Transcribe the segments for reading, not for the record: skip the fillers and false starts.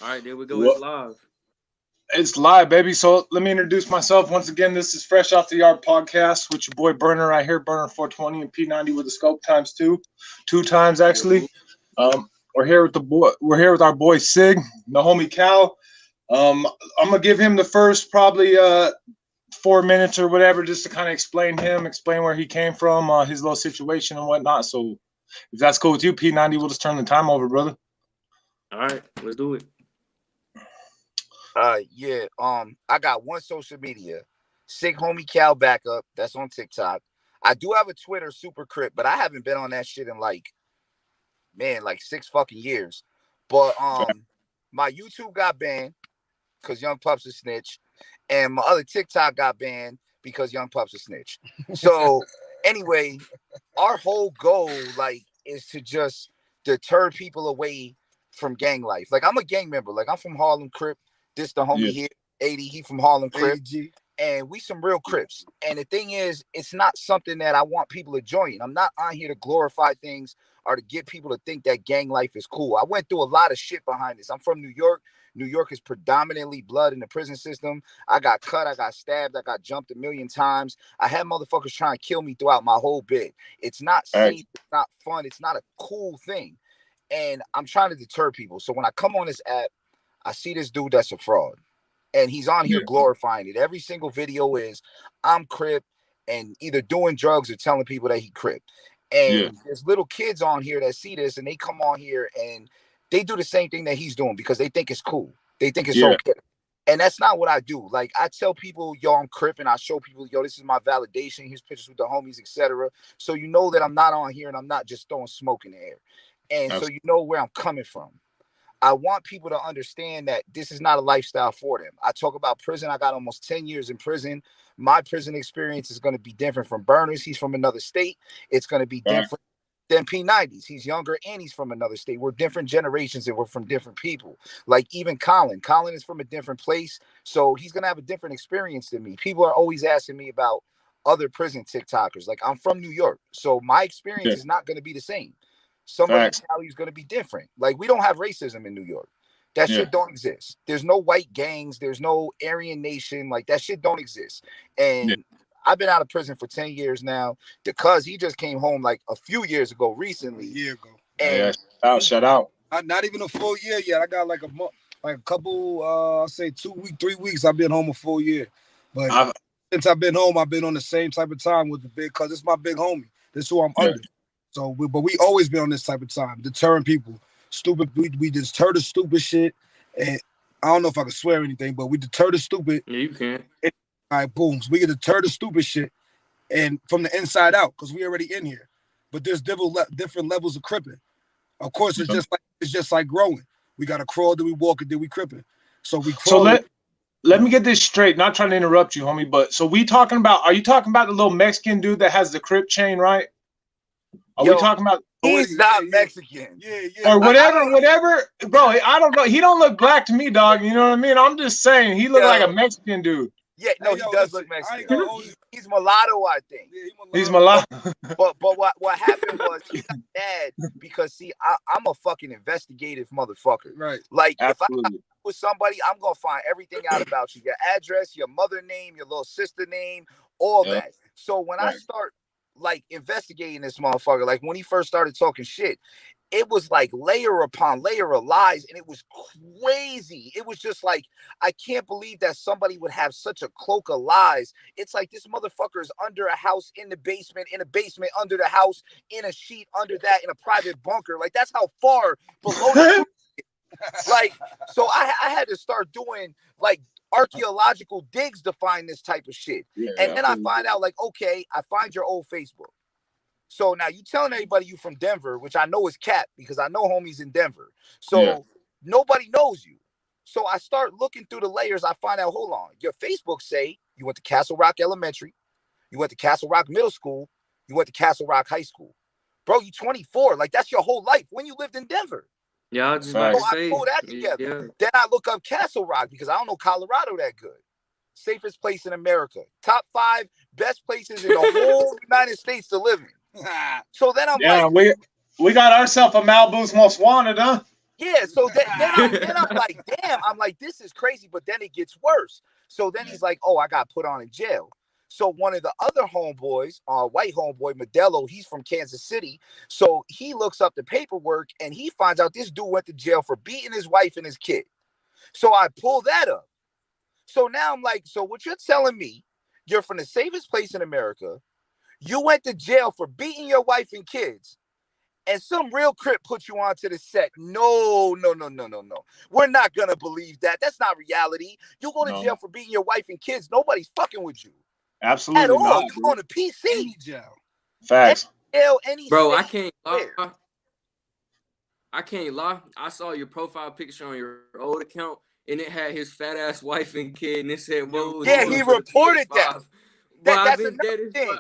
All right, there we go. It's Well, live. it's live, baby. So let me introduce myself once again. This is Fresh Off the Yard podcast with your boy Burner right here, Burner 420 and P90 with the scope times two times actually. Yo, We're here with the boy. We're here with our boy Sig, the homie Cal. I'm gonna give him the first probably 4 minutes or whatever, just to kind of explain where he came from, his little situation and whatnot. So if that's cool with you, P90, we'll just turn the time over, brother. all right, let's do it. Yeah. I got one social media, Sick Homie Cal Backup. That's on TikTok. I do have a Twitter, Super Crip, but I haven't been on that shit in like 6 fucking years. But my YouTube got banned because Young Pup's a snitch, and my other TikTok got banned because Young Pup's a snitch. So anyway, our whole goal is to just deter people away from gang life. Like, I'm a gang member. Like, I'm from Harlem Crip. This the homie Yeah. here, 80. He from Harlem Crip. AG. And we some real Crips. And the thing is, it's not something that I want people to join. I'm not on here to glorify things or to get people to think that gang life is cool. I went through a lot of shit behind this. I'm from New York. New York is predominantly blood in the prison system. I got cut, I got stabbed, I got jumped a million times. I had motherfuckers trying to kill me throughout my whole bit. It's not safe, it's not fun, it's not a cool thing. And I'm trying to deter people. So when I come on this app, I see this dude that's a fraud. And he's on here glorifying it. Every single video is, I'm Crip, and either doing drugs or telling people that he Crip. And there's little kids on here that see this, and they come on here and they do the same thing that he's doing because they think it's cool. They think it's okay. And that's not what I do. Like, I tell people, yo, I'm Crip, and I show people, yo, this is my validation. Here's pictures with the homies, etc. So you know that I'm not on here and I'm not just throwing smoke in the air. And so you know where I'm coming from. I want people to understand that this is not a lifestyle for them. I talk about prison. I got almost 10 years in prison. My prison experience is going to be different from Burners. He's from another state. It's going to be different than P90's. He's younger and he's from another state. We're different generations and we're from different people. Like even Colin. Colin is from a different place. So he's going to have a different experience than me. People are always asking me about other prison TikTokers. Like, I'm from New York. So my experience is not going to be the same. Somebody in Cali is going to be different. Like, we don't have racism in New York. That shit don't exist. There's no white gangs. There's no Aryan nation. Like, that shit don't exist. And I've been out of prison for 10 years now because he just came home like a few years ago, recently. A year ago. And shout out. Not even a full year yet. I got like a month, like a couple, I'll say 2 weeks, 3 weeks. I've been home a full year. But since I've been home, I've been on the same type of time with the big, because it's my big homie. This is who I'm under. So, but we always been on this type of time, deterring people. Stupid, we deter the stupid shit. And I don't know if I can swear anything, but we deter the stupid. Yeah, you can. All right, boom. So we can deter the stupid shit and from the inside out, because we already in here. But there's different levels of cripping. Of course, it's just like growing. We gotta crawl, then we walk, and then we cripping. So we crawl. So let me get this straight. Not trying to interrupt you, homie, but so are you talking about the little Mexican dude that has the Crip chain, right? Are we talking about? He's not Mexican. Or whatever, bro. I don't know. He don't look black to me, dog. You know what I mean? I'm just saying he looked like a Mexican dude. Yeah, no, he does look Mexican. He's mulatto, I think. He's mulatto. But what happened was he got mad because, see, I'm a fucking investigative motherfucker. Right. Like, absolutely. If I with somebody, I'm gonna find everything out about you, your address, your mother name, your little sister name, all that. So when I start like investigating this motherfucker, like when he first started talking shit, it was like layer upon layer of lies, and it was crazy. It was just like, I can't believe that somebody would have such a cloak of lies. It's like this motherfucker is under a house, in a basement, under the house, in a sheet, under that, in a private bunker. Like, that's how far below the like, so I had to start doing like archaeological digs to find this type of shit. And then I find out, like, okay, I find your old Facebook. So now you telling everybody you from Denver, which I know is cap because I know homies in Denver. So nobody knows you. So I start looking through the layers. I find out, hold on, your Facebook say you went to Castle Rock Elementary, you went to Castle Rock Middle School, you went to Castle Rock High School. Bro, you 24. Like, that's your whole life when you lived in Denver. Yeah, I was just about to say. I pull that together. Then I look up Castle Rock because I don't know Colorado that good. Safest place in America. Top 5 best places in the whole United States to live in. So then I'm like, we got ourselves a Malibu's Most Wanted, huh? Yeah, so then I'm like, damn, I'm like, this is crazy, but then it gets worse. So then he's like, oh, I got put on in jail. So one of the other homeboys, white homeboy, Modelo, he's from Kansas City. So he looks up the paperwork and he finds out this dude went to jail for beating his wife and his kid. So I pull that up. So now I'm like, so what you're telling me, you're from the safest place in America. You went to jail for beating your wife and kids. And some real crip put you onto the set. No. We're not going to believe that. That's not reality. You go to jail for beating your wife and kids. Nobody's fucking with you. Absolutely at all. not. You going to PC. Any jail. Facts. Any Bro, city. I can't lie. I can't lie. I saw your profile picture on your old account, and it had his fat ass wife and kid, and it said, "Whoa." Yeah, he reported that. That's another thing.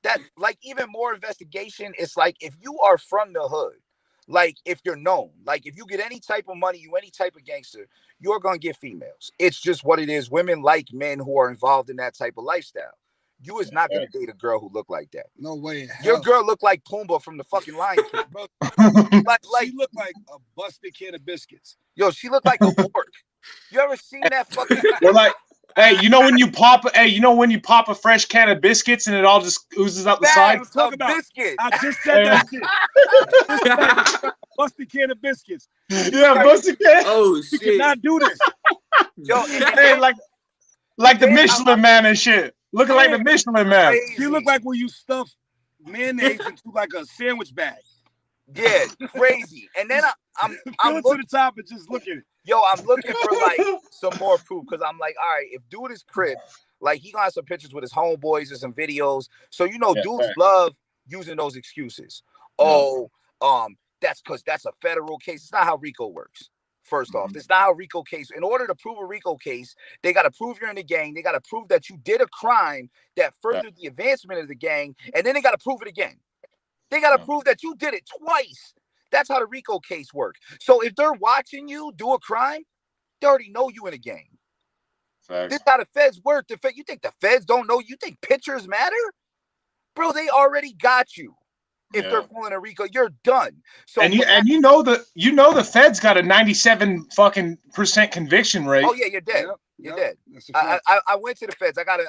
That, like, even more investigation. It's like, if you are from the hood, like, if you're known, like, if you get any type of money, you any type of gangster, you're gonna get females. It's just what it is. Women like men who are involved in that type of lifestyle. You is not gonna date a girl who look like that. No way. Your girl looked like Pumbaa from the fucking Lion King. Bro, like she looked like a busted can of biscuits. Yo, she looked like a orc. You ever seen that fucking? We're like, hey, you know when you pop a fresh can of biscuits and it all just oozes out the side? Talk about biscuit. I just said that shit. Busted can of biscuits. Yeah, busted can. Oh You shit! cannot do this. Yo, Hey, like the Michelin Man and shit. Looking like the Michelin Man. She look like when you stuff mayonnaise into like a sandwich bag. Yeah, crazy. And then I'm to the top and just look at it. Yo, I'm looking for like some more proof, because I'm like, all right, if dude is crib, like, he got some pictures with his homeboys and some videos. So, you know, dudes love using those excuses. Oh, that's because that's a federal case. It's not how RICO works. First off, it's not how RICO case. In order to prove a RICO case, they got to prove you're in the gang. They got to prove that you did a crime that furthered the advancement of the gang, and then they got to prove it again. They got to prove that you did it twice. That's how the RICO case works. So if they're watching you do a crime, they already know you in a gang. This is how the feds work. You think the feds don't know? You think pictures matter? Bro, they already got you. If they're pulling a RICO, you're done. So you know the feds got a 97% conviction rate. Oh yeah, you're dead. You're dead. I went to the feds. I got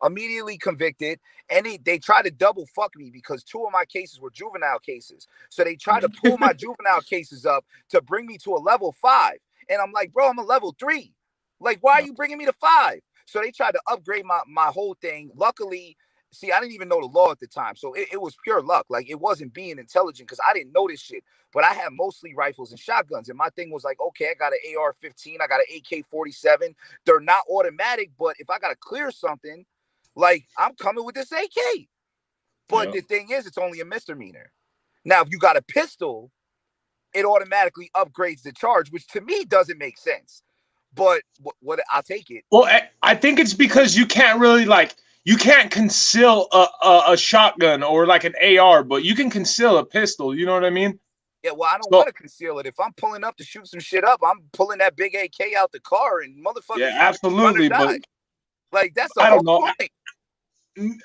immediately convicted, and they tried to double fuck me because 2 of my cases were juvenile cases. So they tried to pull my juvenile cases up to bring me to a level 5. And I'm like, bro, I'm a level 3. Like, why are you bringing me to 5? So they tried to upgrade my whole thing. Luckily, see, I didn't even know the law at the time. So it was pure luck. Like, it wasn't being intelligent, because I didn't know this shit. But I had mostly rifles and shotguns. And my thing was like, okay, I got an AR-15. I got an AK-47. They're not automatic, but if I got to clear something, like, I'm coming with this AK. But the thing is, it's only a misdemeanor. Now, if you got a pistol, it automatically upgrades the charge, which to me doesn't make sense. But what I'll take it. Well, I think it's because you can't really, like, you can't conceal a shotgun or like an AR, but you can conceal a pistol. You know what I mean? Yeah, well, I don't want to conceal it. If I'm pulling up to shoot some shit up, I'm pulling that big AK out the car and motherfucker. Yeah, absolutely. But like, that's the whole point.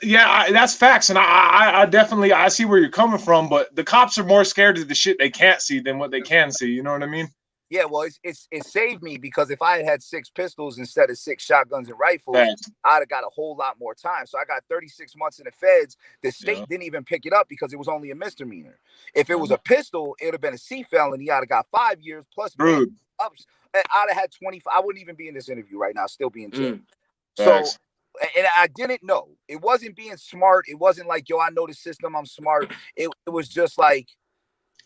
Yeah, that's facts, and I definitely see where you're coming from. But the cops are more scared of the shit they can't see than what they can see. You know what I mean? Yeah, well, it saved me, because if I had 6 pistols instead of 6 shotguns and rifles, I'd have got a whole lot more time. So I got 36 months in the feds. The state didn't even pick it up because it was only a misdemeanor. If it was a pistol, it would have been a C felony. I'd have got 5 years plus. I'd have had 25. I wouldn't even be in this interview right now, still be in jail. So, and I didn't know. It wasn't being smart. It wasn't like, yo, I know the system, I'm smart. It was just like,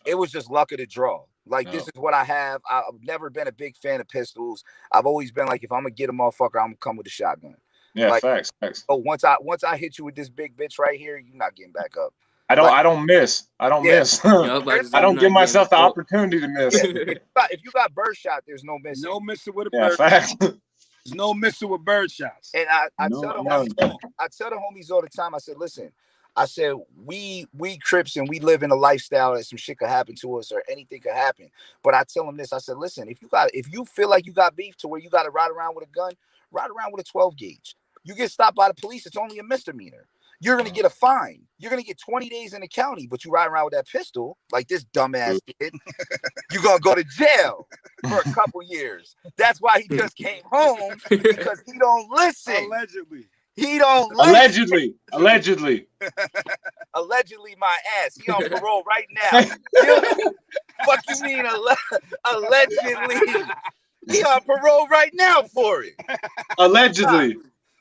it was just luck of the draw. Like, this is what I have. I've never been a big fan of pistols. I've always been like, if I'm gonna get a motherfucker, I'm gonna come with a shotgun. Yeah, like, facts. Oh, once I hit you with this big bitch right here, you're not getting back up. I don't miss. I don't give myself the opportunity to miss. Yeah, if you got birdshot, there's no missing. No missing with a bird. Facts. There's no missing with bird shots. And I tell the homies all the time, I said, listen, I said, we Crips, and we live in a lifestyle that some shit could happen to us or anything could happen. But I tell them this, I said, listen, if you feel like you got beef to where you got to ride around with a gun, ride around with a 12 gauge. You get stopped by the police, it's only a misdemeanor. you're gonna get a fine. You're gonna get 20 days in the county, but you ride around with that pistol like this dumbass did. You're gonna go to jail for a couple years. That's why he just came home, because he don't listen. Allegedly. He don't listen. Allegedly. Allegedly my ass. He on parole right now. Guilty. Fuck you mean allegedly? He on parole right now for it. Allegedly.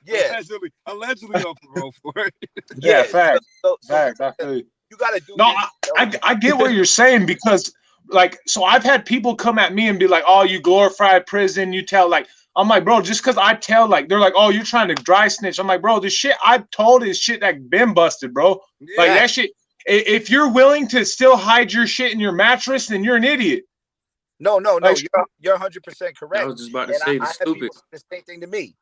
Yeah. Allegedly on parole for it. Yeah, facts. Facts. Facts. You gotta do No, this. I get what you're saying, because like, so I've had people come at me and be like, oh, you glorify prison, you tell, like, I'm like, bro, just because I tell, like, they're like, oh, you're trying to dry snitch. I'm like, bro, the shit I told is shit that been busted, bro. Yeah. Like, that shit, if you're willing to still hide your shit in your mattress, then you're an idiot. No, Like, you're 100% correct. I was just about to say, I had stupid. people say the same thing to me.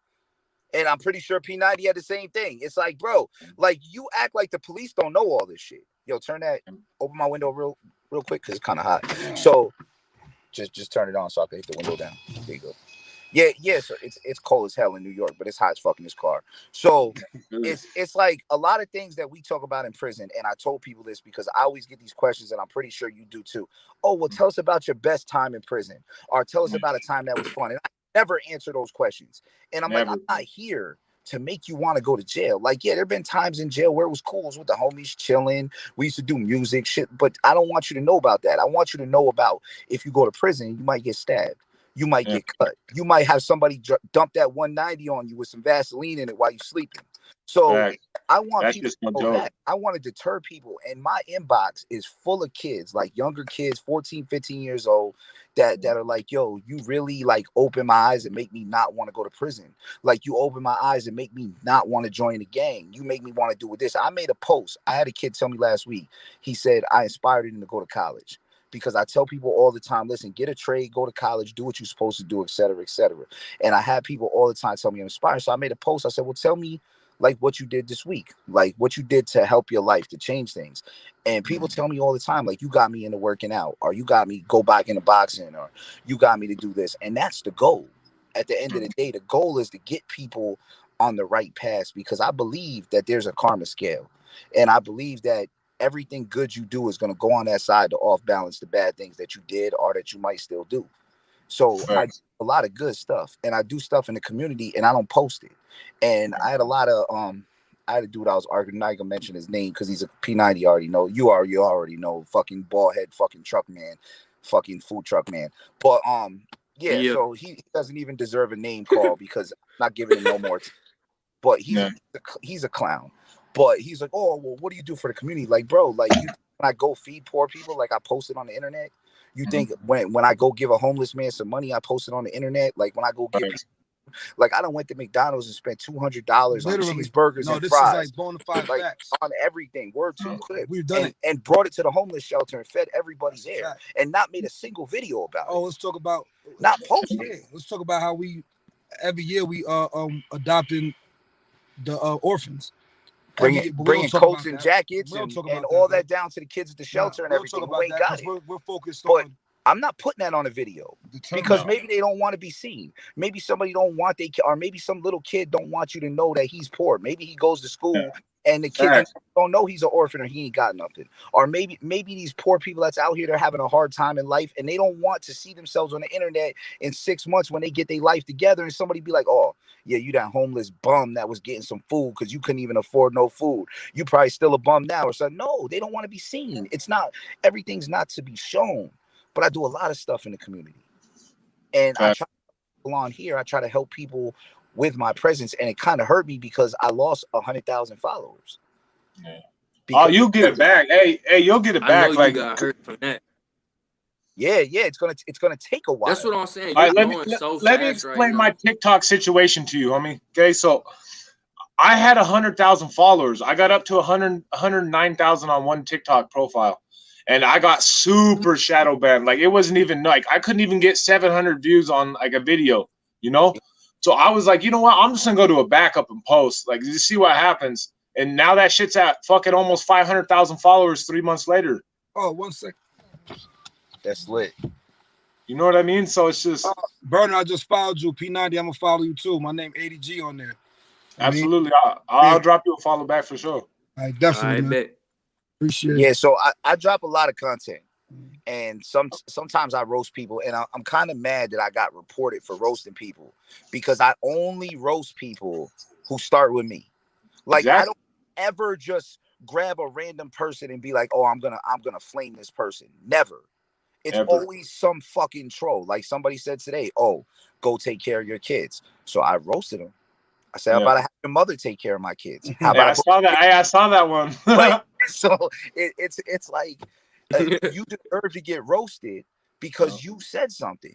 And I'm pretty sure P90 had the same thing. It's like, bro, like, you act like the police don't know all this shit. Yo, open my window real quick, because it's kind of hot. So just turn it on so I can hit the window down. There you go. Yeah. So it's cold as hell in New York, but it's hot as fuck in this car. So it's like a lot of things that we talk about in prison. And I told people this because I always get these questions, and I'm pretty sure you do too. Oh, well, tell us about your best time in prison, or tell us about a time that was fun. And I never answer those questions. And I'm like, I'm not here to make you want to go to jail. Like, yeah, there have been times in jail where it was cool. It was with the homies chilling. We used to do music, shit. But I don't want you to know about that. I want you to know about, if you go to prison, you might get stabbed. You might get cut. You might have somebody dump that 190 on you with some Vaseline in it while you're sleeping. So I want people to know that. I want to deter people. And my inbox is full of kids, like younger kids, 14, 15 years old, that are like, yo, you really like open my eyes and make me not want to go to prison. Like, you open my eyes and make me not want to join the gang. You make me want to do with this. I made a post. I had a kid tell me last week. He said, I inspired him to go to college. Because I tell people all the time, listen, get a trade, go to college, do what you're supposed to do, et cetera, et cetera. And I have people all the time tell me I'm inspired. So I made a post. I said, well, tell me like what you did this week, like what you did to help your life, to change things. And people tell me all the time, like, you got me into working out, or you got me go back into boxing, or you got me to do this. And that's the goal. At the end of the day, the goal is to get people on the right path, because I believe that there's a karma scale. And I believe that everything good you do is going to go on that side to off balance the bad things that you did or that you might still do. So I do a lot of good stuff, and I do stuff in the community, and I don't post it. And I had a lot of I had a dude I was arguing, not gonna mention his name because he's a P90 already know. You already know, fucking bald head, fucking truck man, fucking food truck man. But yeah. So he doesn't even deserve a name call because I'm not giving him no more. But he's a clown. But he's like, oh, well, what do you do for the community? Like, bro, like, when I go feed poor people, like I post it on the internet. You think when I go give a homeless man some money, I post it on the internet? Like, when I go give people, like, I done went to McDonald's and spent $200 on cheeseburgers and fries. This is like bona fide facts. On everything, word to clip. We've done it. And brought it to the homeless shelter and fed everybody there, and not made a single video about it. Oh, let's talk about not posting. Let's talk about how we every year we adopting the orphans. Bringing coats and jackets and all that down to the kids at the shelter and everything who ain't got it. We're focused on. I'm not putting that on a video because maybe they don't want to be seen. Maybe somebody don't want or maybe some little kid don't want you to know that he's poor. Maybe he goes to school and the kids don't know he's an orphan or he ain't got nothing. Or maybe these poor people that's out here, they're having a hard time in life and they don't want to see themselves on the internet in 6 months when they get their life together and somebody be like, oh, yeah, you that homeless bum that was getting some food because you couldn't even afford no food. You probably still a bum now or something. No, they don't want to be seen. It's not, everything's not to be shown. But I do a lot of stuff in the community. And I try to on here, I try to help people with my presence. And it kind of hurt me because I lost 100,000 followers. Yeah. Oh, you'll get it back. Hey, you'll get it back. I know like, you got hurt from that. Yeah, it's gonna take a while. That's what I'm saying. All right, let me explain my TikTok situation to you, homie. Okay, so I had 100,000 followers. I got up to 109,000 on one TikTok profile. And I got super shadow banned. Like, it wasn't even, like, I couldn't even get 700 views on, like, a video, you know? So I was like, you know what? I'm just going to go to a backup and post. Like, just see what happens. And now that shit's at fucking almost 500,000 followers 3 months later. Oh, 1 second. That's lit. You know what I mean? So it's just... Burner, I just followed you. P90, I'm going to follow you, too. My name ADG on there. Absolutely. I'll drop you a follow back for sure. I definitely, I man. bet. Appreciate Yeah, it. so I drop a lot of content, and sometimes I roast people, and I'm kind of mad that I got reported for roasting people because I only roast people who start with me. Like I Exactly. don't ever just grab a random person and be like, oh, I'm gonna flame this person. Never. It's Ever. always some fucking troll. Like somebody said today, oh, go take care of your kids. So I roasted them. I said, how about I have your mother take care of my kids? How Yeah, about I saw that. I saw that one. right? So it's like you deserve to get roasted because you said something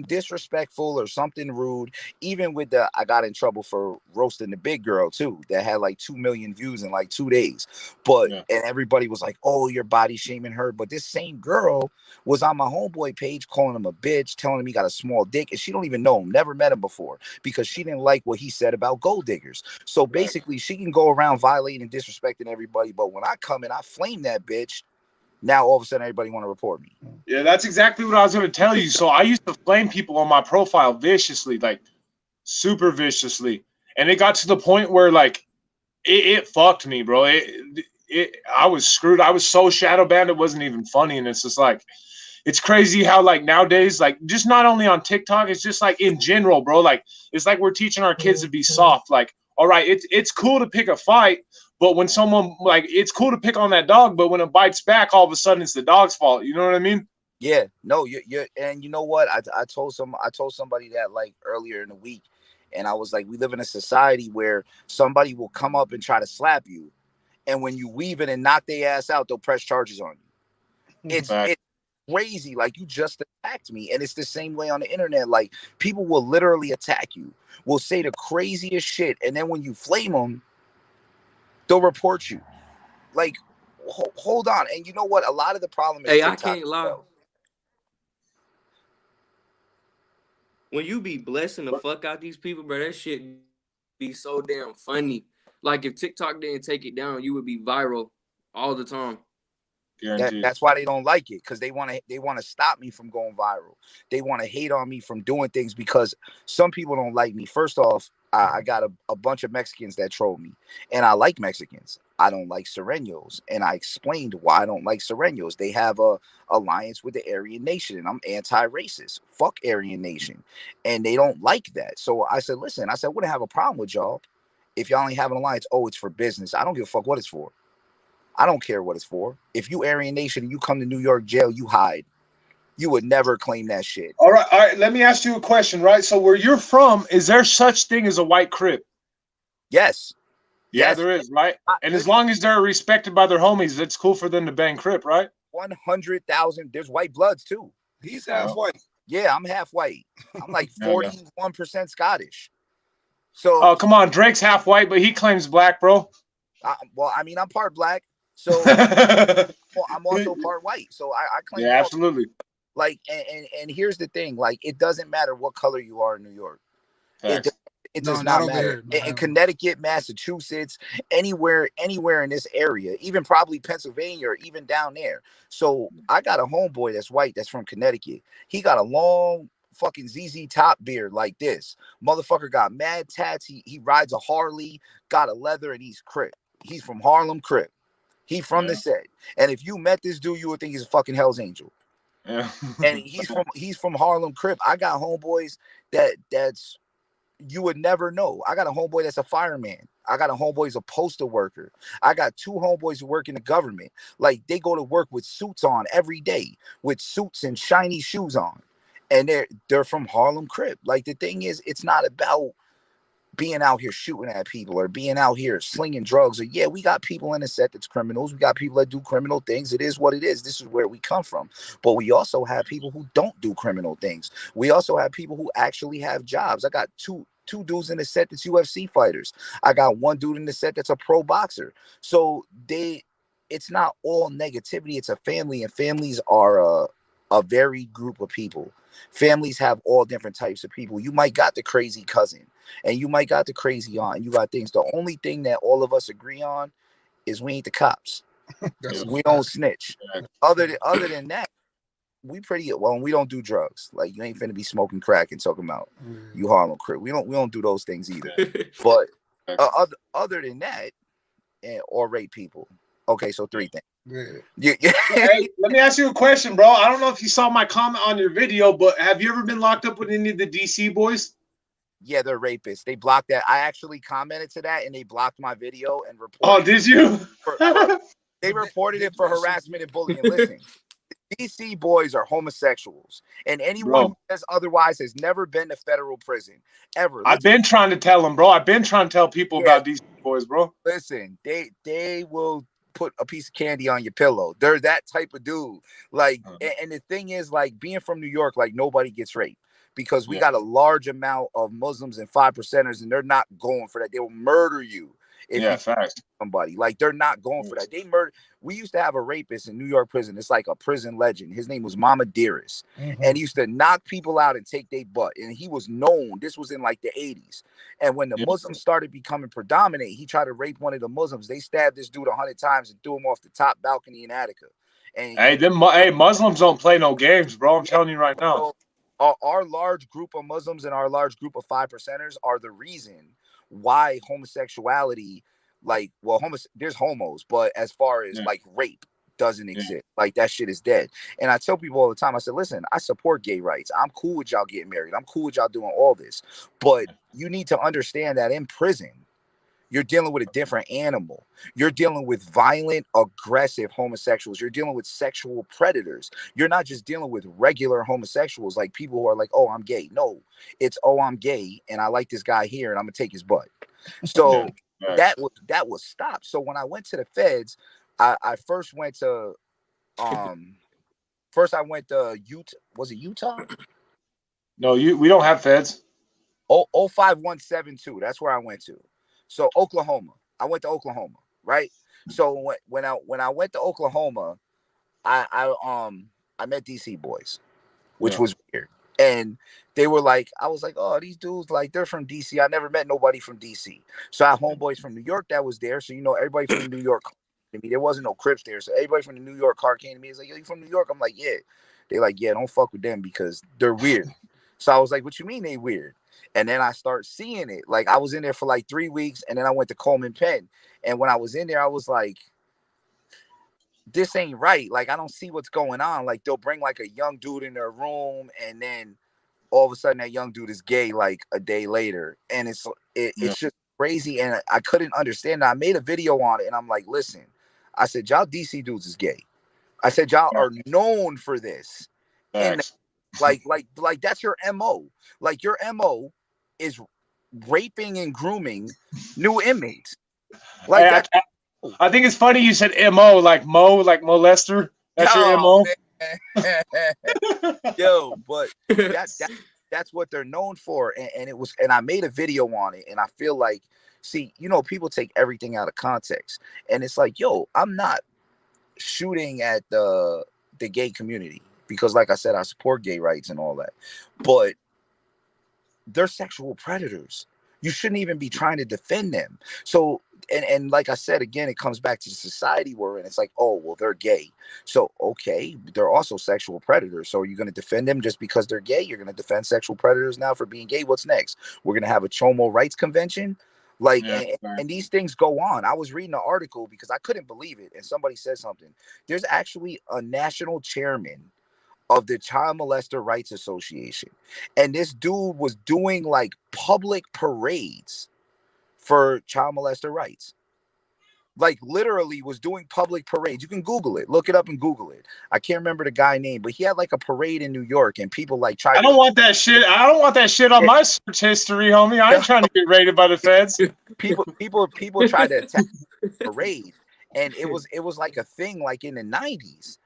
disrespectful or something rude. Even with I got in trouble for roasting the big girl too, that had like 2 million views in like 2 days. But Yeah. and everybody was like, oh, you're body shaming her. But this same girl was on my homeboy page calling him a bitch, telling him he got a small dick, and she don't even know him, never met him before, because she didn't like what he said about gold diggers. So basically, she can go around violating and disrespecting everybody, but when I come in, I flame that bitch. Now all of a sudden, everybody want to report me. Yeah, that's exactly what I was going to tell you. So I used to flame people on my profile viciously, like super viciously, and it got to the point where like it fucked me, bro. I was screwed. I was so shadow banned, it wasn't even funny, and it's just like it's crazy how like nowadays, like just not only on TikTok, it's just like in general, bro. Like it's like we're teaching our kids to be soft. Like, all right, it's cool to pick a fight, but when someone like it's cool to pick on that dog, but when it bites back, all of a sudden it's the dog's fault. You know what I mean? Yeah, no, you're and you know what? I told somebody that like earlier in the week, and I was like, we live in a society where somebody will come up and try to slap you, and when you weave it and knock their ass out, they'll press charges on you. It's crazy. Like you just attacked me, and it's the same way on the internet. Like people will literally attack you, will say the craziest shit, and then when you flame them, they'll report you. Like, hold on. And you know what? A lot of the problem is Hey, I TikTok. can't lie. When you be blessing the fuck out these people, bro, that shit be so damn funny. Like if TikTok didn't take it down, you would be viral all the time. That's why they don't like it, because they want to stop me from going viral. They want to hate on me from doing things because some people don't like me. First off, I got a bunch of Mexicans that troll me, and I like Mexicans. I don't like Sureños, and I explained why I don't like Sureños. They have a alliance with the Aryan Nation, and I'm anti-racist. Fuck Aryan Nation, and they don't like that. So I said, listen, I wouldn't have a problem with y'all if y'all ain't have an alliance. Oh, it's for business. I don't give a fuck what it's for. I don't care what it's for. If you Aryan Nation and you come to New York jail, you hide. You would never claim that shit. All right. Let me ask you a question, right? So where you're from, is there such thing as a white Crip? Yes. Yeah, there is, right? And as long as they're respected by their homies, it's cool for them to bang Crip, right? 100,000. There's white bloods too. He's half white. Yeah, I'm half white. I'm like 41% Scottish. So, oh, come on, Drake's half white, but he claims black, bro. Well, I mean, I'm part black, so I'm also part white. So I claim. Yeah, absolutely. Like, and here's the thing: like, it doesn't matter what color you are in New York. It does not matter. In Connecticut, Massachusetts, anywhere in this area, even probably Pennsylvania or even down there. So I got a homeboy that's white that's from Connecticut. He got a long fucking ZZ Top beard like this. Motherfucker got mad tats. He rides a Harley, got a leather, and he's Crip. He's from Harlem, Crip. He from the set. And if you met this dude, you would think he's a fucking Hell's Angel. Yeah. And he's from Harlem, Crip. I got homeboys that's you would never know. I got a homeboy that's a fireman. I got a homeboy who's a postal worker. I got two homeboys who work in the government. Like they go to work with suits on every day, with suits and shiny shoes on. And they're from Harlem, Crip. Like the thing is, it's not about being out here shooting at people or being out here slinging drugs. Or yeah, we got people in the set that's criminals. We got people that do criminal things. It is what it is. This is where we come from. But we also have people who don't do criminal things. We also have people who actually have jobs. I got two dudes in the set that's UFC fighters. I got one dude in the set that's a pro boxer. So it's not all negativity. It's a family, and families are a varied group of people. Families have all different types of people. You might got the crazy cousin, and you might got the crazy aunt, and you got things. The only thing that all of us agree on is we ain't the cops. We don't snitch. Other than that, we pretty well. And we don't do drugs. Like you ain't finna be smoking crack and talking about you Harlem Crip. We don't do those things either. But Other than that, or rape people. Okay, so 3 things. Yeah. Hey, let me ask you a question, bro. I don't know if you saw my comment on your video, but have you ever been locked up with any of the DC boys? Yeah, they're rapists. They blocked that. I actually commented to that, and they blocked my video and Oh, reported. did you? They reported it for harassment and bullying. Listen, DC boys are homosexuals, and anyone who says otherwise has never been to federal prison ever. I've been trying to tell them, bro. I've been trying to tell people about DC boys, bro. Listen, they will put a piece of candy on your pillow. They're that type of dude. Like, and the thing is, like, being from New York, like, nobody gets raped because we got a large amount of Muslims and 5%ers, and they're not going for that. They will murder you if you facts. Somebody. Like, they're not going for that. They murder. We used to have a rapist in New York prison. It's like a prison legend. His name was Mama Dearest, and he used to knock people out and take their butt. And he was known. This was in like the 80s. And when the Muslims started becoming predominant, he tried to rape one of the Muslims. They stabbed this dude 100 times and threw him off the top balcony in Attica. And hey, Muslims don't play no games, bro. I'm telling you right now. So our large group of Muslims and our large group of 5%ers are the reason why homosexuality, like, well, there's homos, but as far as like rape doesn't exist, like that shit is dead. And I tell people all the time, I said, listen, I support gay rights. I'm cool with y'all getting married. I'm cool with y'all doing all this, but you need to understand that in prison, you're dealing with a different animal. You're dealing with violent, aggressive homosexuals. You're dealing with sexual predators. You're not just dealing with regular homosexuals, like people who are like, oh, I'm gay. No, it's, oh, I'm gay and I like this guy here and I'm gonna take his butt. So that was stopped. So when I went to the feds, I first went to Utah. Was it Utah? No, we don't have feds. 05172. That's where I went to. So Oklahoma. I went to Oklahoma, right? So when I went to Oklahoma, I met DC boys, which was weird. And they were like, I was like, oh, these dudes, like, they're from DC. I never met nobody from DC. So I had homeboys from New York that was there. So, you know, everybody from New York to me. There wasn't no Crips there. So everybody from the New York car came to me. It's like, yo, you from New York? I'm like, yeah. They're like, yeah, don't fuck with them because they're weird. So I was like, what you mean they weird? And then I start seeing it. Like, I was in there for like 3 weeks, and then I went to Coleman Penn. And when I was in there, I was like, this ain't right. Like, I don't see what's going on. Like, they'll bring like a young dude in their room, and then all of a sudden that young dude is gay like a day later. And it's just crazy. And I couldn't understand that. I made a video on it, and I'm like, listen, I said, y'all DC dudes is gay. I said, y'all are known for this. And like that's your MO. Like, your MO is raping and grooming new inmates. Like, I think it's funny you said MO, like molester. That's your MO. Yo, but that's what they're known for. And I made a video on it, and I feel like, see, you know, people take everything out of context, and it's like, yo, I'm not shooting at the gay community because, like I said, I support gay rights and all that, but they're sexual predators. You shouldn't even be trying to defend them. So, and like I said, again, it comes back to the society we're in. It's like, oh, well, they're gay. So, okay, they're also sexual predators. So are you going to defend them just because they're gay? You're going to defend sexual predators now for being gay? What's next? We're going to have a Chomo rights convention? Like, and these things go on. I was reading an article because I couldn't believe it. And somebody said something. There's actually a national chairman of the Child Molester Rights Association. And this dude was doing like public parades for child molester rights. Like, literally was doing public parades. You can Google it. Look it up and Google it. I can't remember the guy's name, but he had like a parade in New York, and people like tried. I don't want that shit. I don't want that shit on my search history, homie. I ain't trying to get raided by the feds. People tried to attack the parade, and it was like a thing like in the 90s.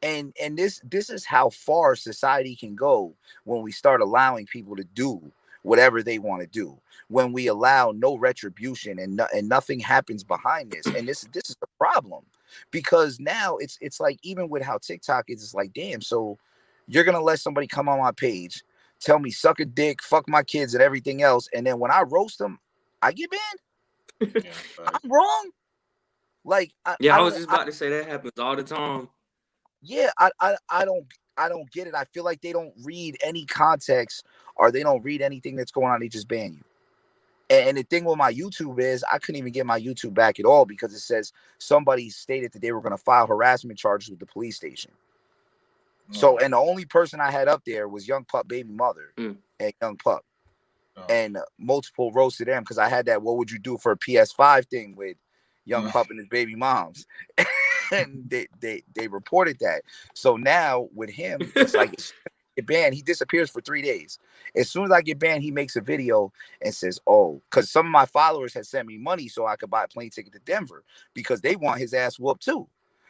And this is how far society can go when we start allowing people to do whatever they want to do. When we allow no retribution and nothing happens behind this. And this is a problem, because now it's like, even with how TikTok is, it's like, damn, so you're gonna let somebody come on my page, tell me suck a dick, fuck my kids and everything else, and then when I roast them, I get banned. I'm wrong. Like, I was just about to say that happens all the time. Yeah, I don't get it. I feel like they don't read any context, or they don't read anything that's going on. They just ban you. And the thing with my YouTube is I couldn't even get my YouTube back at all because it says somebody stated that they were going to file harassment charges with the police station. So, and the only person I had up there was Young Pup baby mother and Young Pup. And multiple roasted them because I had that what would you do for a PS5 thing with Young Pup and his baby moms. And they reported that. So now with him, it's like get banned, he disappears for 3 days. As soon as I get banned, he makes a video and says, oh, because some of my followers had sent me money so I could buy a plane ticket to Denver because they want his ass whooped too.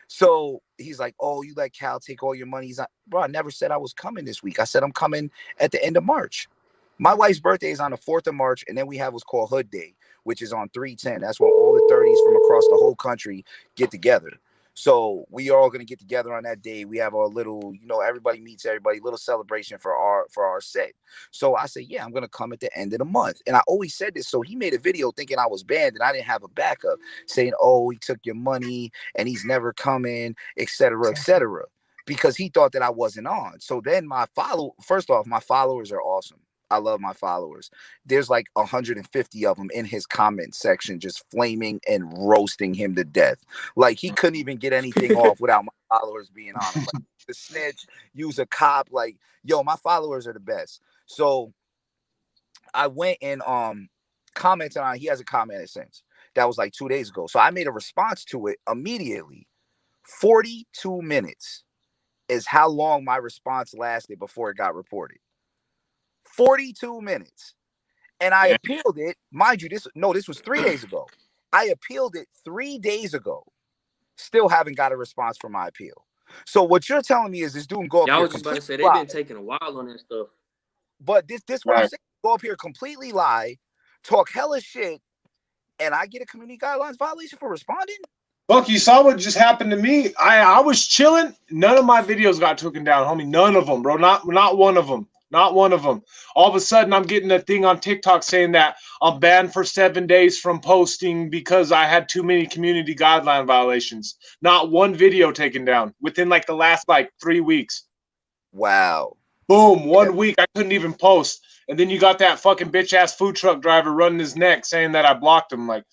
So he's like, oh, you let Cal take all your money. He's like, bro, I never said I was coming this week. I said I'm coming at the end of March. My wife's birthday is on the 4th of March, and then we have what's called Hood Day, which is on 3/10. That's when all the 30s from across the whole country get together. So we are all going to get together on that day. We have our little, you know, everybody meets everybody, little celebration for our set. So I said, yeah, I'm going to come at the end of the month. And I always said this. So he made a video thinking I was banned and I didn't have a backup saying, oh, he took your money and he's never coming, et cetera, because he thought that I wasn't on. So then first off, my followers are awesome. I love my followers. There's like 150 of them in his comment section just flaming and roasting him to death. Like he couldn't even get anything off without my followers being on him. Like, the snitch, use a cop. Like, yo, my followers are the best. So I went and commented on, he hasn't commented since. That was like 2 days ago. So I made a response to it immediately. 42 minutes is how long my response lasted before it got reported. 42 minutes. And I appealed it. Mind you, this was 3 days ago. I appealed it 3 days ago. Still haven't got a response from my appeal. So what you're telling me is this dude go up here. I was just about to say they've been taking a while on that stuff. But this what I'm saying. Go up here, completely lie, talk hella shit, and I get a community guidelines violation for responding? Look, you saw what just happened to me. I was chilling. None of my videos got taken down, homie. None of them, bro. Not one of them. Not one of them. All of a sudden, I'm getting a thing on TikTok saying that I'm banned for 7 days from posting because I had too many community guideline violations. Not one video taken down within like the last 3 weeks. Wow. Boom. 1 week, I couldn't even post. And then you got that fucking bitch-ass food truck driver running his neck saying that I blocked him. Like,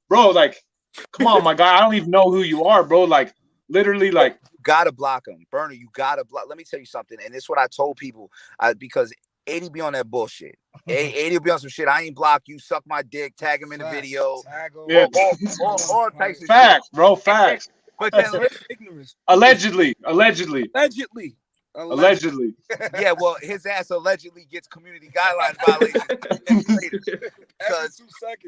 bro, like, come on, my guy. I don't even know who you are, bro. Like, literally, like, gotta block him, Burner. You gotta block. Let me tell you something, and this is what I told people. Because 80 be on that bullshit. 80 be on some shit. I ain't block you. Suck my dick. Tag him in the video. Yeah. All types of facts, shit. bro. Facts. But then ignorance. Allegedly. Yeah, well, his ass allegedly gets community guidelines violations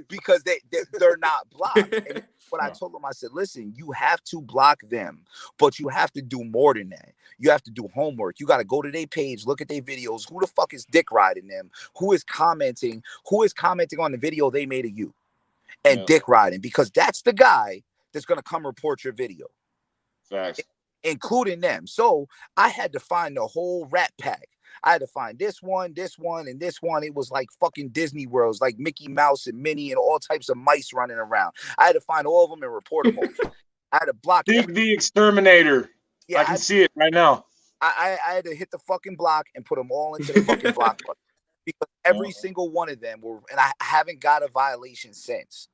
because they're not blocked. And what I told him, I said, listen, you have to block them, but you have to do more than that. You have to do homework. You got to go to their page, look at their videos. Who the fuck is dick riding them? Who is commenting on the video they made of you and dick riding? Because that's the guy that's going to come report your video. Facts. Including them. So I had to find the whole rat pack. I had to find this one, and this one. It was like fucking Disney Worlds, like Mickey Mouse and Minnie and all types of mice running around. I had to find all of them and report them all. I had to block the exterminator. Yeah, I can see it right now. I had to hit the fucking block and put them all into the fucking block button. Because every single one of them were, and I haven't got a violation since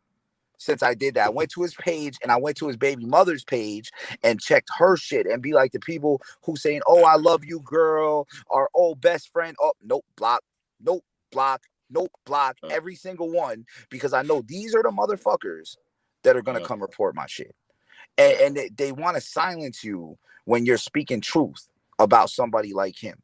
I did that. I went to his page and I went to his baby mother's page and checked her shit and be like the people who saying, oh, I love you, girl, or oh, best friend. Oh, nope, block, nope, block, nope, block, every single one, because I know these are the motherfuckers that are going to come report my shit. And they want to silence you when you're speaking truth about somebody like him,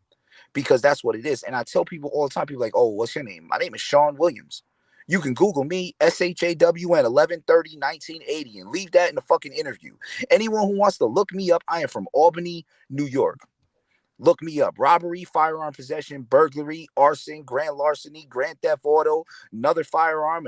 because that's what it is. And I tell people all the time, people like, oh, what's your name? My name is Sean Williams. You can Google me, SHAWN 11/30/1980, and leave that in the fucking interview. Anyone who wants to look me up, I am from Albany, New York. Look me up. Robbery, firearm possession, burglary, arson, grand larceny, grand theft auto, another firearm,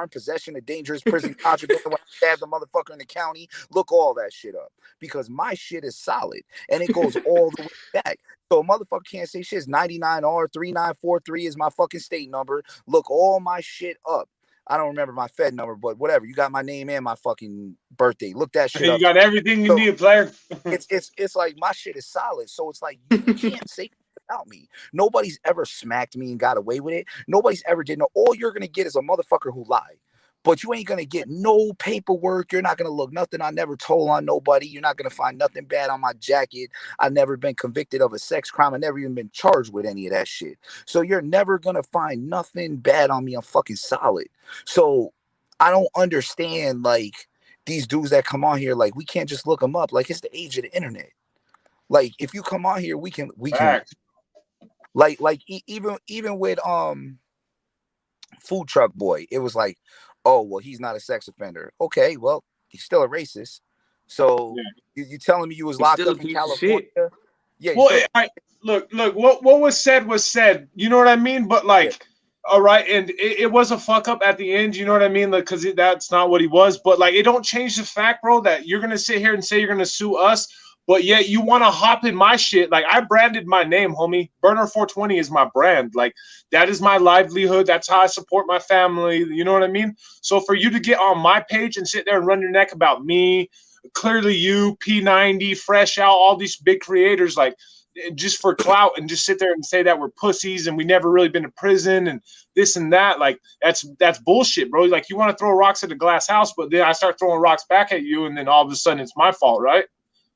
possession of dangerous prison contraband when I stabbed the motherfucker in the county. Look all that shit up, because my shit is solid and it goes all the way back. So a motherfucker can't say shit. 99R3943 is my fucking state number. Look all my shit up. I don't remember my Fed number, but whatever. You got my name and my fucking birthday. Look that shit up. You got everything you need, player. It's like my shit is solid. So it's like you can't say without me. Nobody's ever smacked me and got away with it. Nobody's ever did no. All you're gonna get is a motherfucker who lied. But you ain't gonna get no paperwork. You're not gonna look nothing. I never told on nobody. You're not gonna find nothing bad on my jacket. I've never been convicted of a sex crime. I never even been charged with any of that shit. So you're never gonna find nothing bad on me. I'm fucking solid. So I don't understand like these dudes that come on here. Like we can't just look them up. Like it's the age of the internet. Like if you come on here, we can even with Food Truck Boy, it was like, oh well, he's not a sex offender. Okay, well, he's still a racist. So you telling me you was locked up in California? Yeah. Well, look, what was said was said. You know what I mean? But like, all right, and it was a fuck up at the end. You know what I mean? Like, because that's not what he was. But like, it don't change the fact, bro, that you're gonna sit here and say you're gonna sue us. But yet you want to hop in my shit. Like I branded my name, homie. Burner 420 is my brand. Like that is my livelihood. That's how I support my family. You know what I mean? So for you to get on my page and sit there and run your neck about me, clearly you, P90, Fresh Out, all these big creators, like just for clout and just sit there and say that we're pussies and we never really been to prison and this and that. Like that's bullshit, bro. Like you want to throw rocks at a glass house, but then I start throwing rocks back at you and then all of a sudden it's my fault, right?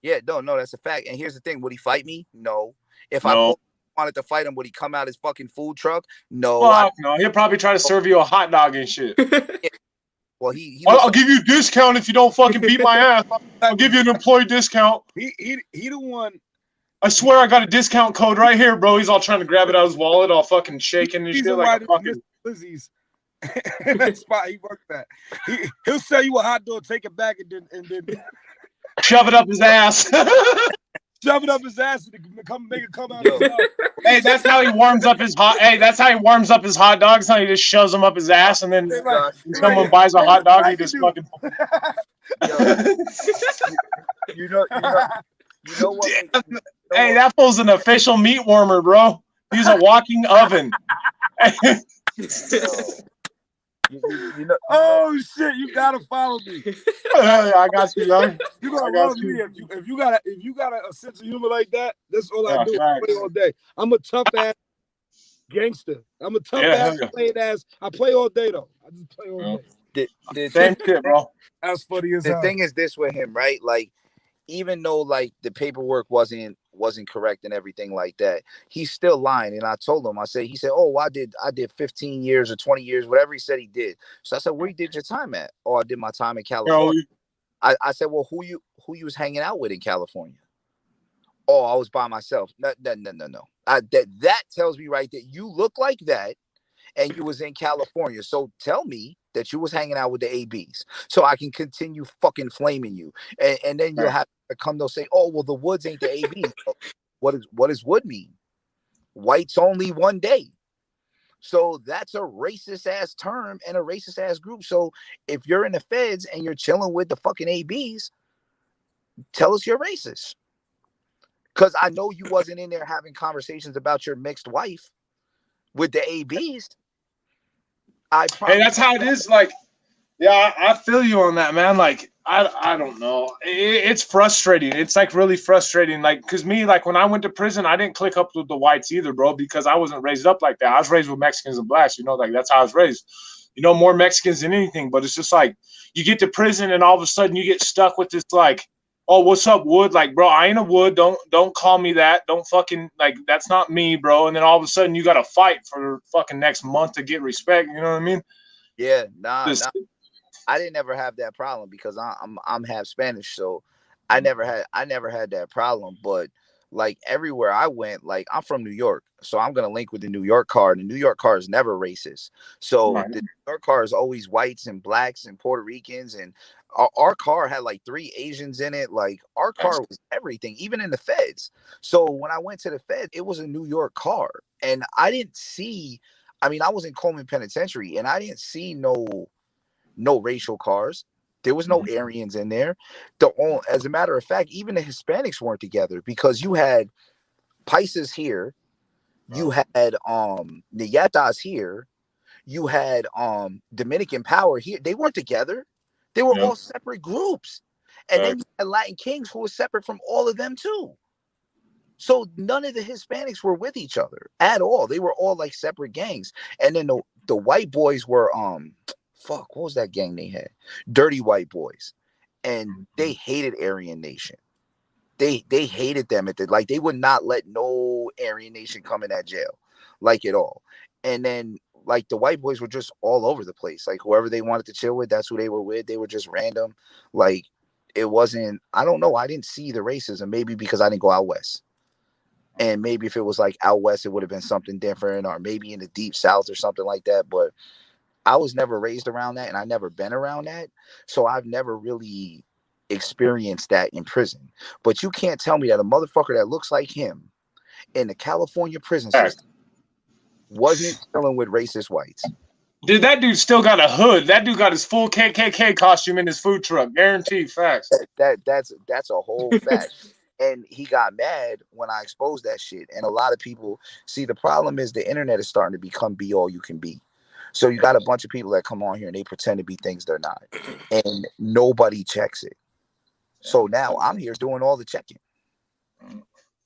Yeah, no, that's a fact. And here's the thing: would he fight me? No. If I wanted to fight him, would he come out his fucking food truck? No. No, he'll probably try to serve you a hot dog and shit. Yeah. Well, I'll give you a discount if you don't fucking beat my ass. I'll give you an employee discount. He the one. I swear I got a discount code right here, bro. He's all trying to grab it out of his wallet, all fucking shaking and shit like a fucking Lizzie's. In that spot he worked at. He'll sell you a hot dog, take it back, and then shove it up his ass. Shove it up his ass and make it come out of his mouth. Hey, that's how he warms up his hot. Hey, that's how he warms up his hot dogs. How he just shoves them up his ass, and then someone buys a hot dog, he just fucking. You know what? Hey, that fool's an official meat warmer, bro. He's a walking oven. Oh shit! You gotta follow me. I got you, young. You gotta love me if you got a sense of humor like that. That's all I do. I play all day. I'm a tough ass gangster. I'm a tough ass playing ass. I play all day though. I just play all day. Same shit, bro. That's funny as hell. The thing is this with him, right? Like, even though like the paperwork wasn't correct and everything like that, he's still lying. And I told him, he said, oh, I did 15 years or 20 years, whatever he said he did. So I said, where you did your time at? Oh, I did my time in California. I said, well, who you was hanging out with in California? Oh, I was by myself. No. That tells me right that you look like that and you was in California. So tell me that you was hanging out with the ABs so I can continue fucking flaming you. And then you'll have to come, they'll say, oh, well, the Woods ain't the ABs. What does Wood mean? Whites only one day. So that's a racist ass term and a racist ass group. So if you're in the feds and you're chilling with the fucking ABs, tell us you're racist. Because I know you wasn't in there having conversations about your mixed wife with the ABs. Hey, that's how it is. Like, yeah, I feel you on that, man. Like, I don't know. It's frustrating. It's like really frustrating. Like, cause me, like when I went to prison, I didn't click up with the whites either, bro, because I wasn't raised up like that. I was raised with Mexicans and blacks, like that's how I was raised. More Mexicans than anything. But it's just like you get to prison and all of a sudden you get stuck with this like, oh, what's up, Wood? Like, bro, I ain't a Wood. Don't call me that. Don't fucking like that's not me, bro. And then all of a sudden you gotta fight for fucking next month to get respect. You know what I mean? Yeah, nah. I didn't ever have that problem because I'm half Spanish, so I never had that problem. But like everywhere I went, like I'm from New York, so I'm gonna link with the New York card. The New York card is never racist. So the New York car is always whites and blacks and Puerto Ricans, and our car had like 3 Asians in it. Like our car was everything, even in the feds. So when I went to the feds, it was a New York car, and I didn't see. I mean, I was in Coleman Penitentiary, and I didn't see no racial cars. There was no Aryans in there. As a matter of fact, even the Hispanics weren't together because you had Paisas here, you had Niyatas here, you had Dominican Power here. They weren't together. They were all separate groups. And then you had Latin Kings who were separate from all of them too. So none of the Hispanics were with each other at all. They were all like separate gangs. And then the white boys were fuck, what was that gang they had? Dirty White Boys. And they hated Aryan Nation. They hated them like they would not let no Aryan Nation come in that jail, like at all. And then like the white boys were just all over the place. Like whoever they wanted to chill with, that's who they were with. They were just random. Like it wasn't, I don't know. I didn't see the racism, maybe because I didn't go out west. And maybe if it was like out west, it would have been something different, or maybe in the deep south or something like that. But I was never raised around that, and I never been around that. So I've never really experienced that in prison. But you can't tell me that a motherfucker that looks like him in the California prison system wasn't dealing with racist whites. Dude, that dude still got a hood. That dude got his full KKK costume in his food truck. Guaranteed, facts. That's a whole fact. And he got mad when I exposed that shit. And a lot of people see the problem is the internet is starting to become be all you can be. So you got a bunch of people that come on here and they pretend to be things they're not, and nobody checks it. So now I'm here doing all the checking.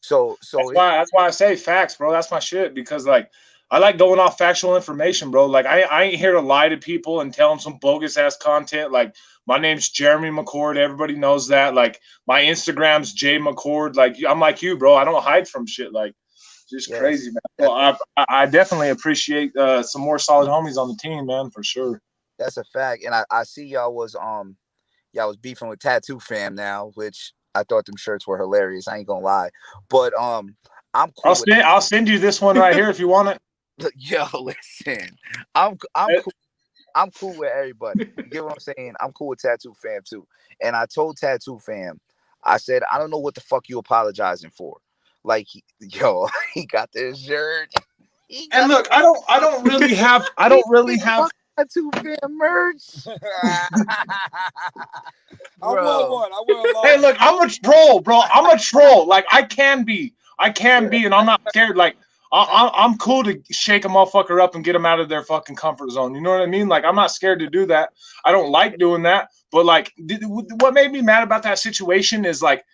So that's why I say facts, bro. That's my shit, because like I like going off factual information, bro. Like I ain't here to lie to people and tell them some bogus ass content. Like my name's Jeremy McCord. Everybody knows that. Like my Instagram's J McCord. Like I'm like you, bro. I don't hide from shit. Like just crazy, man. Well, I definitely appreciate some more solid homies on the team, man, for sure. That's a fact. And I see y'all was beefing with Tattoo Fam now, which I thought them shirts were hilarious. I ain't gonna lie. But I'm cool. I'll send you this one right here if you want it. Yo, listen. I'm cool. I'm cool with everybody. You get what I'm saying? I'm cool with Tattoo Fam too. And I told Tattoo Fam, I said, I don't know what the fuck you apologizing for. Like, he got this shirt. And look, I don't really have Tattoo Fam merch. I want one. I want a lot. Hey, look, I'm a troll, bro. I'm a troll. Like I can be, and I'm not scared. Like I'm cool to shake a motherfucker up and get them out of their fucking comfort zone. You know what I mean? Like I'm not scared to do that. I don't like doing that, but like what made me mad about that situation is like,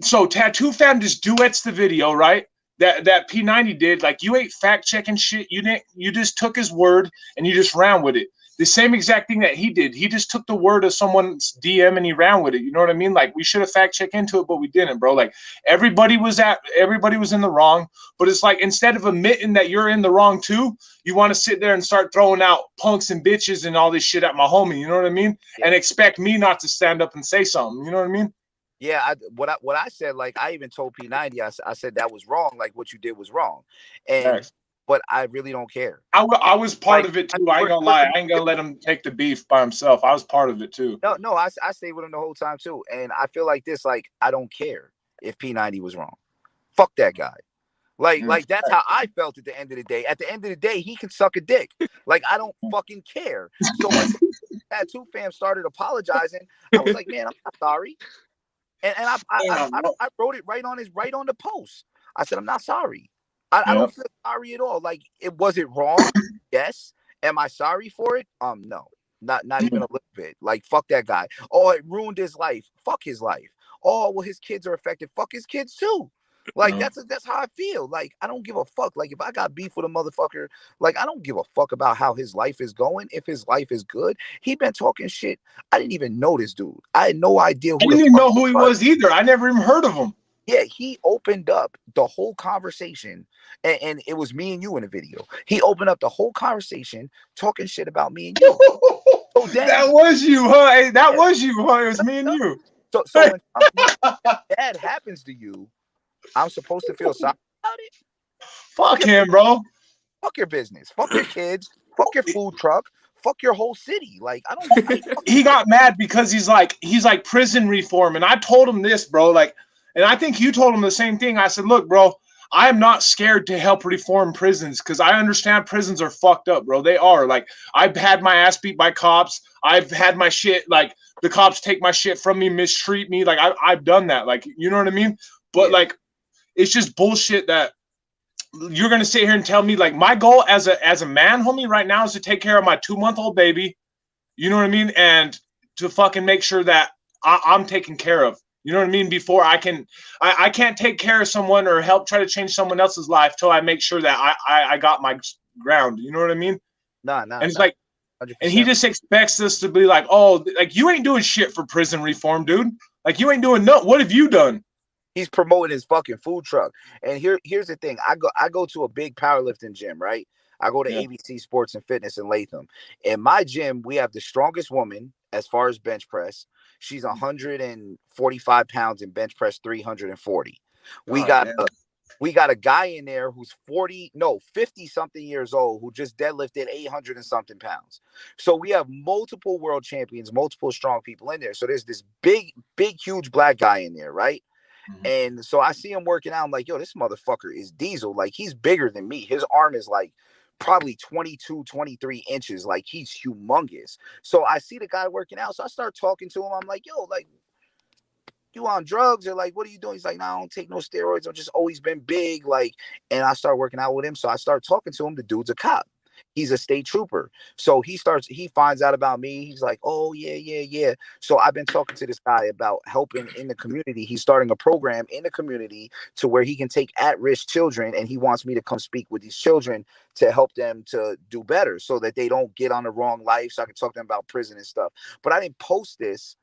so Tattoo Fam just duets the video, right? That P90 did. Like you ain't fact checking shit. You just took his word and you just ran with it. The same exact thing that he did. He just took the word of someone's DM and he ran with it. You know what I mean? Like we should have fact checked into it, but we didn't, bro. Like everybody was in the wrong. But it's like instead of admitting that you're in the wrong too, you want to sit there and start throwing out punks and bitches and all this shit at my homie. You know what I mean? Yeah. And expect me not to stand up and say something. You know what I mean? Yeah, what I said, like I even told P90, I said that was wrong, like what you did was wrong, and but I really don't care. I was part of it too. I ain't gonna lie, I ain't gonna let him take the beef by himself. I was part of it too. No, I stayed with him the whole time too, and I feel like this, like I don't care if P90 was wrong. Fuck that guy. Like that's how I felt at the end of the day. At the end of the day, he can suck a dick. Like I don't fucking care. So when Tattoo Fam started apologizing, I was like, man, I'm not sorry. And I wrote it right on the post. I said, I'm not sorry. I don't feel sorry at all. Like, was it wrong? Yes. Am I sorry for it? No, not even a little bit. Like, fuck that guy. Oh, it ruined his life. Fuck his life. Oh, well, his kids are affected. Fuck his kids too. Like, that's how I feel. Like, I don't give a fuck. Like, if I got beef with a motherfucker, like, I don't give a fuck about how his life is going. If his life is good, he been talking shit. I didn't even know this dude. I had no idea I didn't even know who he was either. I never even heard of him. Yeah, he opened up the whole conversation, and it was me and you in the video. He opened up the whole conversation talking shit about me and you. So then, that was you, huh? Hey, that was you, huh? It was me and you. So when that happens to you, I'm supposed to feel sorry about it? Fuck him, bro. Fuck your business. Fuck your kids. Fuck your food truck. Fuck your whole city. Like I don't. He got mad because he's like prison reform, and I told him this, bro. Like, and I think you told him the same thing. I said, look, bro, I am not scared to help reform prisons because I understand prisons are fucked up, bro. They are. Like, I've had my ass beat by cops. I've had my shit, like, the cops take my shit from me, mistreat me. Like, I've done that. Like, you know what I mean? But like, it's just bullshit that you're gonna sit here and tell me, like, my goal as a man, homie, right now is to take care of my 2-month-old baby. You know what I mean? And to fucking make sure that I'm taken care of. You know what I mean? Before I can't take care of someone or help try to change someone else's life till I make sure that I got my ground. You know what I mean? Nah, And it's like, and he 100%. just expects us to be like, oh, like you ain't doing shit for prison reform, dude. Like you ain't doing nothing. What have you done? He's promoting his fucking food truck. And here's the thing. I go to a big powerlifting gym, right? I go to Yeah. ABC Sports and Fitness in Latham. In my gym, we have the strongest woman as far as bench press. She's 145 pounds and bench press 340. We got damn. we got a guy in there who's 50 something years old who just deadlifted 800 and something pounds. So we have multiple world champions, multiple strong people in there. So there's this big, huge black guy in there, right? Mhm. And so I see him working out. I'm like, yo, this motherfucker is diesel. Like, he's bigger than me. His arm is like probably 22, 23 inches. Like, he's humongous. So I see the guy working out. So I start talking to him. I'm like, yo, like, you on drugs? Or like, what are you doing? He's like, no, I don't take no steroids. I've just always been big. Like, and I start working out with him. So I start talking to him. The dude's a cop. He's a state trooper. So he finds out about me. He's like, oh, yeah. So I've been talking to this guy about helping in the community. He's starting a program in the community to where he can take at-risk children, and he wants me to come speak with these children to help them to do better so that they don't get on the wrong life. So I can talk to them about prison and stuff. But I didn't post this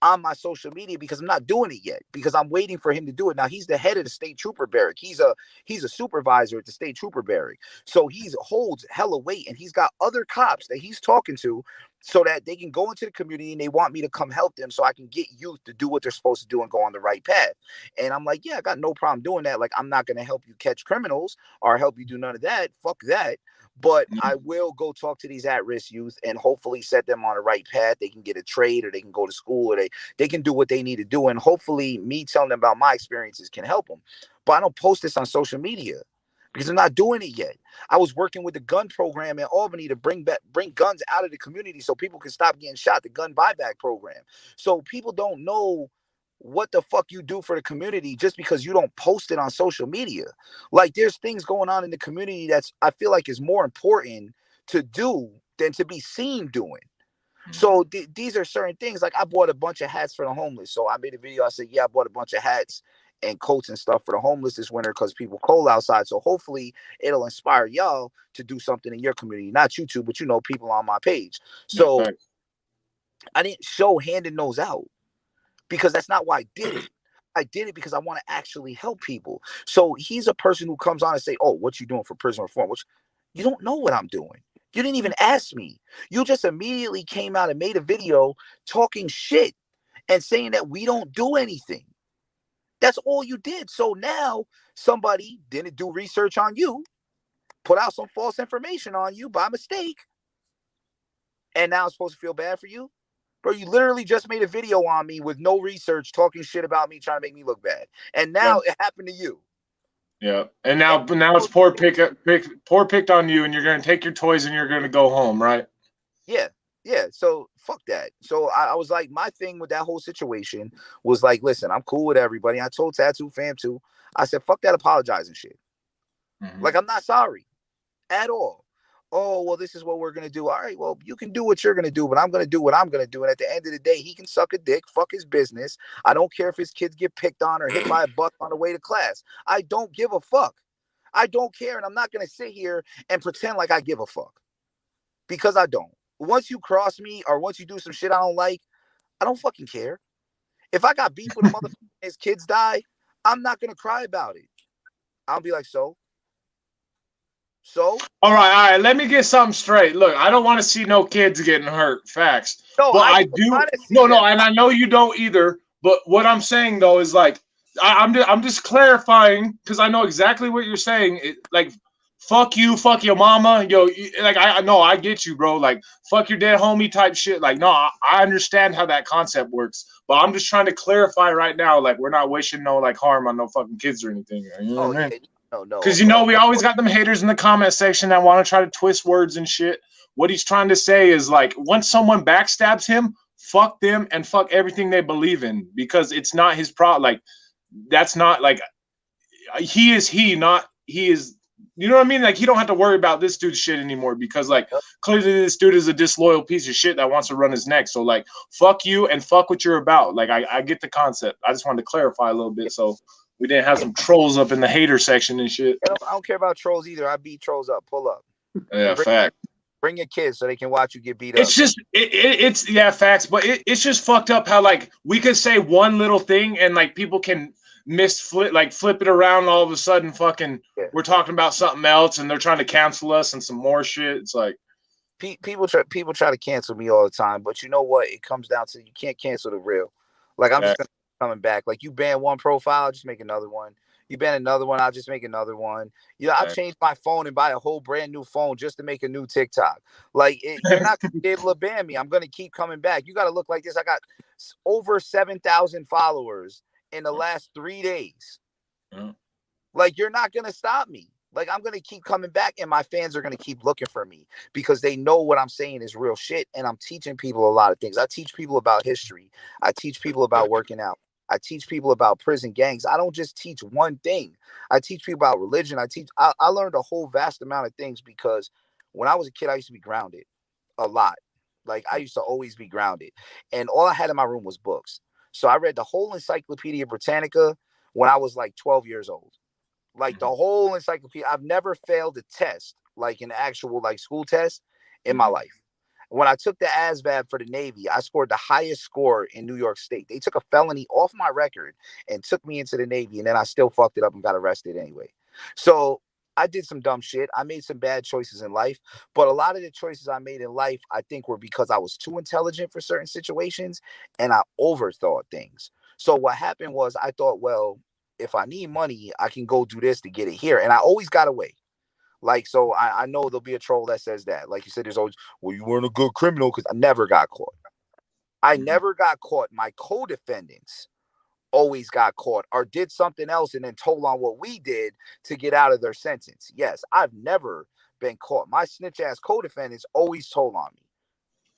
on my social media because I'm not doing it yet, because I'm waiting for him to do it. Now he's the head of the state trooper barrack. He's a supervisor at the state trooper barrack. So he holds hella weight, and he's got other cops that he's talking to so that they can go into the community, and they want me to come help them so I can get youth to do what they're supposed to do and go on the right path. And I'm like, yeah, I got no problem doing that. Like, I'm not going to help you catch criminals or help you do none of that. Fuck that. But I will go talk to these at-risk youth and hopefully set them on the right path. They can get a trade, or they can go to school, or they can do what they need to do. And hopefully me telling them about my experiences can help them. But I don't post this on social media because I'm not doing it yet. I was working with the gun program in Albany to bring guns out of the community so people can stop getting shot, the gun buyback program. So people don't know what the fuck you do for the community just because you don't post it on social media. Like, there's things going on in the community that's, I feel like, is more important to do than to be seen doing. So these are certain things. Like, I bought a bunch of hats for the homeless. So I made a video. I said, yeah, I bought a bunch of hats and coats and stuff for the homeless this winter because people cold outside. So hopefully it'll inspire y'all to do something in your community. Not you two, but people on my page. So I didn't show handing those out because that's not why I did it. I did it because I want to actually help people. So he's a person who comes on and say, oh, what you doing for prison reform? Which, you don't know what I'm doing. You didn't even ask me. You just immediately came out and made a video talking shit and saying that we don't do anything. That's all you did. So now somebody didn't do research on you, put out some false information on you by mistake, and now I'm supposed to feel bad for you? Bro, you literally just made a video on me with no research, talking shit about me, trying to make me look bad. And now it happened to you. Yeah. And now it's poor picked on you, and you're going to take your toys and you're going to go home, right? Yeah. So fuck that. So I was like, my thing with that whole situation was like, listen, I'm cool with everybody. I told Tattoo Fam too. I said, fuck that apologizing shit. Like, I'm not sorry at all. Oh, well, this is what we're going to do. All right, well, you can do what you're going to do, but I'm going to do what I'm going to do. And at the end of the day, he can suck a dick, fuck his business. I don't care if his kids get picked on or hit by a bus on the way to class. I don't give a fuck. I don't care. And I'm not going to sit here and pretend like I give a fuck, because I don't. Once you cross me or once you do some shit I don't like, I don't fucking care. If I got beef with a motherfucker and his kids die, I'm not going to cry about it. I'll be like, so? All right. Let me get something straight. Look, I don't want to see no kids getting hurt. Facts. No, but I do. No, and I know you don't either. But what I'm saying though is like, I'm just clarifying because I know exactly what you're saying. Like, fuck you, fuck your mama, yo. Like, I know, I get you, bro. Like, fuck your dead homie type shit. Like, no, I understand how that concept works. But I'm just trying to clarify right now. Like, we're not wishing no like harm on no fucking kids or anything. You know what I mean? No. Because we always got them haters in the comment section that want to try to twist words and shit. What he's trying to say is like, once someone backstabs him, fuck them and fuck everything they believe in, because it's not his problem. Like, that's not like he is you know what I mean? Like, he don't have to worry about this dude's shit anymore because, like, clearly this dude is a disloyal piece of shit that wants to run his neck. So, like, fuck you and fuck what you're about. Like, I get the concept. I just wanted to clarify a little bit so we didn't have some trolls up in the hater section and shit. I don't care about trolls either. I beat trolls up. Pull up. Yeah, fact. Bring your kids so they can watch you get beat It's up. just it's yeah, facts, but it's just fucked up how, like, we could say one little thing and, like, people can flip it around, and all of a sudden fucking we're talking about something else and they're trying to cancel us and some more shit. It's like people try to cancel me all the time, but you know what? It comes down to you can't cancel the real. Like, I'm just coming back. Like, you ban one profile, I'll just make another one. You ban another one, I'll just make another one. You know, I'll change my phone and buy a whole brand new phone just to make a new TikTok. Like, you're not going to be able to ban me. I'm going to keep coming back. You got to look like this. I got over 7,000 followers in the last 3 days. Like, you're not going to stop me. Like, I'm going to keep coming back, and my fans are going to keep looking for me because they know what I'm saying is real shit, and I'm teaching people a lot of things. I teach people about history. I teach people about working out. I teach people about prison gangs. I don't just teach one thing. I teach people about religion. I learned a whole vast amount of things because when I was a kid, I used to be grounded a lot. Like, I used to always be grounded. And all I had in my room was books. So I read the whole Encyclopedia Britannica when I was like 12 years old. Like, the whole encyclopedia. I've never failed a test, like an actual like school test in my life. When I took the ASVAB for the Navy, I scored the highest score in New York State. They took a felony off my record and took me into the Navy, and then I still fucked it up and got arrested anyway. So I did some dumb shit. I made some bad choices in life, but a lot of the choices I made in life, I think, were because I was too intelligent for certain situations and I overthought things. So what happened was I thought, well, if I need money, I can go do this to get it here. And I always got away. Like, so I know there'll be a troll that says that. Like you said, there's always, well, you weren't a good criminal because I never got caught. I never got caught. My co-defendants always got caught or did something else and then told on what we did to get out of their sentence. Yes, I've never been caught. My snitch ass co-defendants always told on me.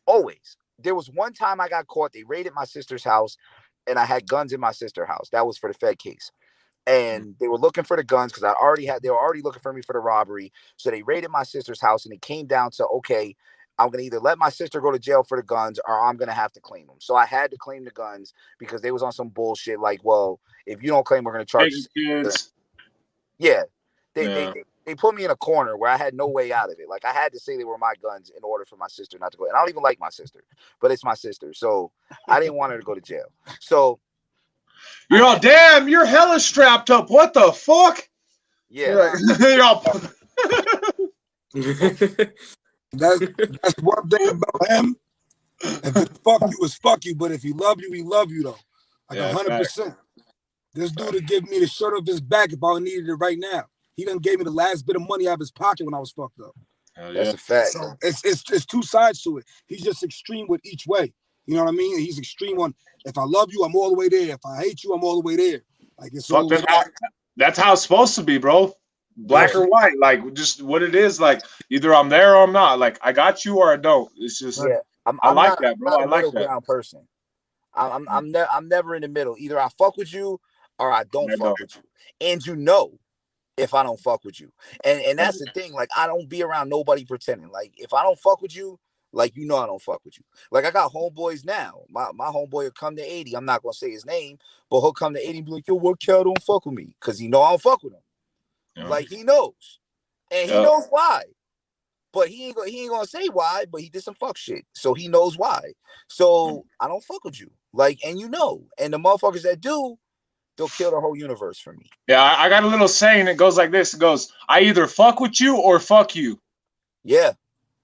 Always. There was one time I got caught. They raided my sister's house and I had guns in my sister's house. That was for the Fed case. And they were looking for the guns because they were already looking for me for the robbery. So they raided my sister's house and it came down to, okay, I'm going to either let my sister go to jail for the guns or I'm going to have to claim them. So I had to claim the guns because they was on some bullshit. Like, well, if you don't claim, we're going to charge you. Yeah. They put me in a corner where I had no way out of it. Like, I had to say they were my guns in order for my sister not to go. And I don't even like my sister, but it's my sister. So I didn't want her to go to jail. So you're all, damn, you're hella strapped up. What the fuck? Yeah. You're all... That's one thing about him. If it's fuck you, it's fuck you. But if he love you, he love you, though. Like 100%. This dude would give me the shirt off his back if I needed it right now. He done gave me the last bit of money out of his pocket when I was fucked up. That's a fact. So it's two sides to it. He's just extreme with each way. You know what I mean? He's extreme on, if I love you, I'm all the way there. If I hate you, I'm all the way there. Like, it's all that's how it's supposed to be, bro. Black or white, like, just what it is. Like, either I'm there or I'm not. Like, I got you or I don't. It's just, I like that, bro. I like that. Ground person. I'm never in the middle. Either I fuck with you or I don't fuck with you. And you know, if I don't fuck with you, and that's the thing. Like, I don't be around nobody pretending. Like, if I don't fuck with you, like, you know, I don't fuck with you. Like, I got homeboys now. My homeboy will come to 80. I'm not gonna say his name, but he'll come to 80 and be like, yo, what Cal don't fuck with me? Because he know I don't fuck with him. Yeah. Like, he knows. And he knows why. But he ain't gonna say why, but he did some fuck shit. So he knows why. So I don't fuck with you. Like, and you know. And the motherfuckers that do, they'll kill the whole universe for me. Yeah, I got a little saying that goes like this. It goes, I either fuck with you or fuck you. Yeah.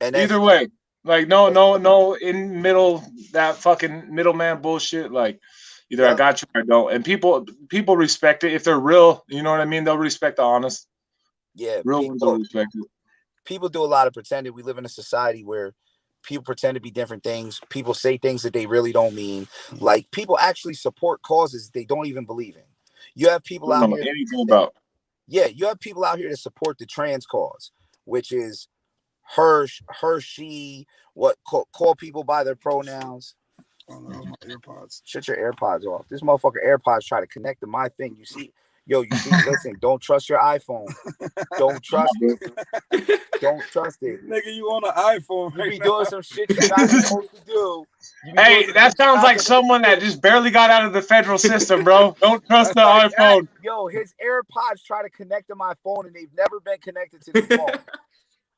And either way. Like, no in middle, that fucking middleman bullshit. Like, either I got you or I don't. And people respect it. If they're real, you know what I mean? They'll respect the honest. Yeah. Real ones will respect it. People do a lot of pretending. We live in a society where people pretend to be different things. People say things that they really don't mean. Like, people actually support causes they don't even believe in. You have people out here. You have people out here to support the trans cause, which is her, she, call people by their pronouns. Oh no, my AirPods. Shut your AirPods off. This motherfucker AirPods try to connect to my thing. You Yo, you see, listen, don't trust your iPhone. Don't trust it. Don't trust it. Nigga, you on an iPhone. You be doing some shit you're not supposed to do. Hey, that sounds like someone that just barely got out of the federal system, bro. Don't trust the iPhone. Yo, his AirPods try to connect to my phone and they've never been connected to the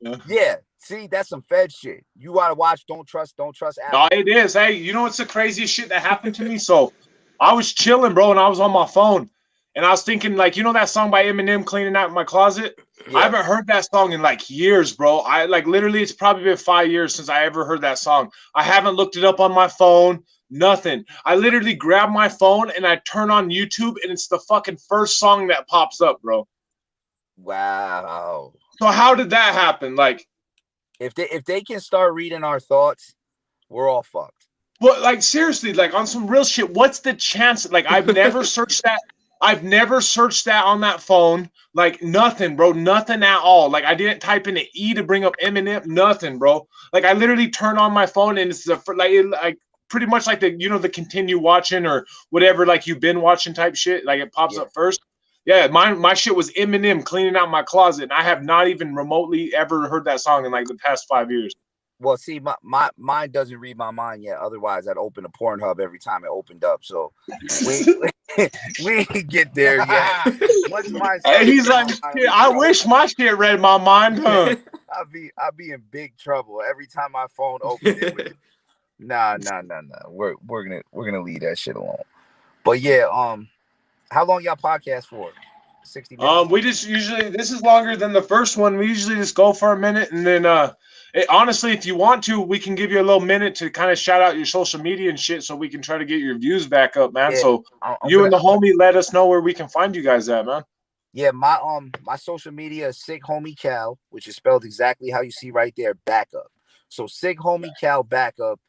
phone. Yeah, see, that's some Fed shit. You gotta watch Don't Trust Apple. No, it is. Hey, you know what's the craziest shit that happened to me? So I was chilling, bro, and I was on my phone. And I was thinking, like, you know that song by Eminem, Cleaning Out My Closet? Yeah. I haven't heard that song in, like, years, bro. Literally, it's probably been 5 years since I ever heard that song. I haven't looked it up on my phone, nothing. I literally grab my phone and I turn on YouTube, and it's the fucking first song that pops up, bro. Wow. So how did that happen? Like, if they can start reading our thoughts, we're all fucked. But, like, seriously, like, on some real shit, what's the chance? Like, I've never searched that. I've never searched that on that phone. Like, nothing, bro. Nothing at all. Like, I didn't type in an E to bring up Eminem. Nothing, bro. Like, I literally turn on my phone and it's like pretty much like the continue watching or whatever, like you've been watching type shit. Like, it pops up first. Yeah, my shit was Eminem, Cleaning Out My Closet. And I have not even remotely ever heard that song in like the past 5 years. Well, see, my mind doesn't read my mind yet. Otherwise, I'd open a Pornhub every time it opened up. So we ain't get there yet. Hey, he's like, shit, I wish my shit read my mind, huh? I'll be in big trouble every time my phone opens. Nah. We're gonna leave that shit alone. But yeah, how long y'all podcast for? 60 minutes. We just usually, this is longer than the first one. We usually just go for a minute and then honestly, if you want to, we can give you a little minute to kind of shout out your social media and shit so we can try to get your views back up, man. Yeah, so and the homie let us know where we can find you guys at, man. Yeah, my social media is Sick Homie Cal, which is spelled exactly how you see right there, backup. So Sick Homie Cal backup.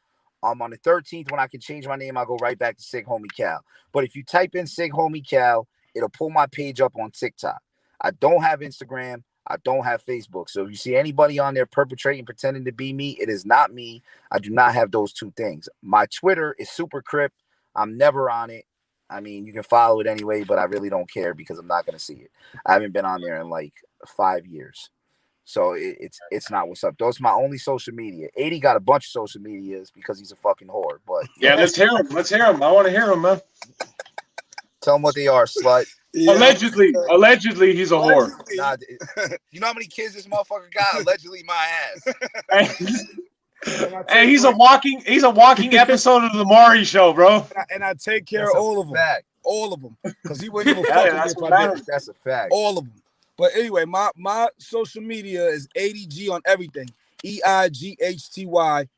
On the 13th, when I can change my name, I'll go right back to Sick Homie Cal. But if you type in Sick Homie Cal, it'll pull my page up on TikTok. I don't have Instagram. I don't have Facebook. So if you see anybody on there perpetrating, pretending to be me, it is not me. I do not have those two things. My Twitter is Super Crip. I'm never on it. I mean, you can follow it anyway, but I really don't care because I'm not going to see it. I haven't been on there in like 5 years. So it's not what's up. Those are my only social media. 80 got a bunch of social medias because he's a fucking whore. But yeah, let's hear him. Let's hear him. I want to hear him, man. Tell them what they are, slut. Yeah. Allegedly, he's a whore. Nah, you know how many kids this motherfucker got? Allegedly, my ass. Hey, he's a walking episode of the Maury Show, bro. And I take care of all of them. All of them. Because he wouldn't even That's a fact. All of them. But anyway, my social media is 80G on everything. EIGHTYGEE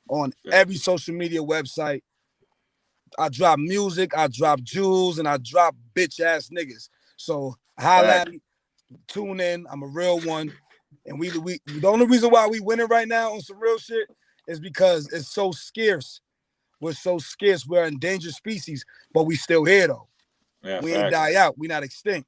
on every social media website. I drop music, I drop jewels, and I drop bitch ass niggas. So holla at me, tune in. I'm a real one. And we the only reason why we winning right now on some real shit is because it's so scarce. We're so scarce. We're an endangered species, but we still here though. Yeah, we ain't die out. We not extinct.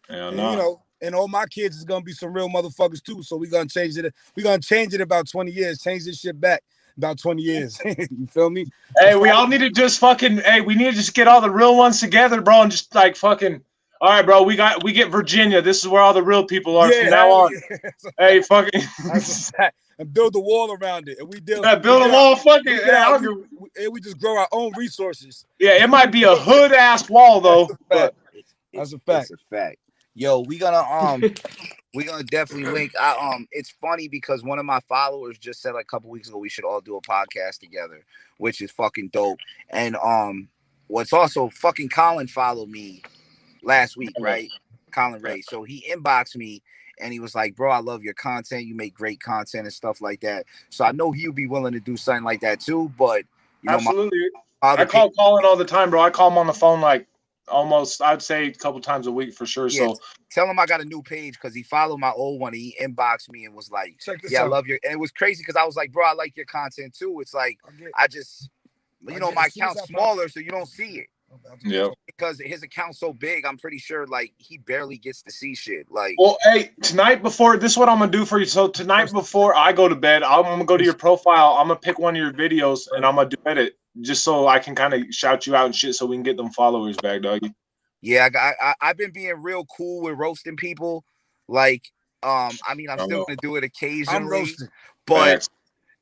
And, you know, and all my kids is gonna be some real motherfuckers too. So we're gonna change it. We're gonna change it about 20 years. Change this shit back about 20 years. You feel me? Hey, we all need to just fucking. Hey, we need to just get all the real ones together, bro, and just like fucking. All right, bro. We get Virginia. This is where all the real people are from now on. Yeah. Hey, fucking. That's a fact. And build a wall around it. And we build a wall. Fucking. We just grow our own resources. Yeah, it might be a hood ass wall though. That's a fact. That's a fact. Yo, we gonna definitely link. It's funny because one of my followers just said like a couple weeks ago we should all do a podcast together, which is fucking dope. And what's also fucking Colin followed me last week, right? Colin Ray. So he inboxed me and he was like, "Bro, I love your content. You make great content and stuff like that." So I know he'll be willing to do something like that too. But you know, absolutely, I call Colin all the time, bro. I call him on the phone like almost, I'd say a couple times a week for sure. Yeah, so tell him I got a new page because he followed my old one. And he inboxed me and was like, "Yeah, I love your." And it was crazy because I was like, "Bro, I like your content too." It's like I just, you know, my account's smaller, so you don't see it. Yeah. Because his account's so big, I'm pretty sure like he barely gets to see shit. Like, well, hey, tonight before this, is what I'm gonna do for you. So tonight before I go to bed, I'm gonna go to your profile. I'm gonna pick one of your videos and I'm gonna do edit just so I can kind of shout you out and shit, so we can get them followers back, doggy. Yeah, I've been being real cool with roasting people. Like, I mean, I'm still gonna do it occasionally. I'm roasting, but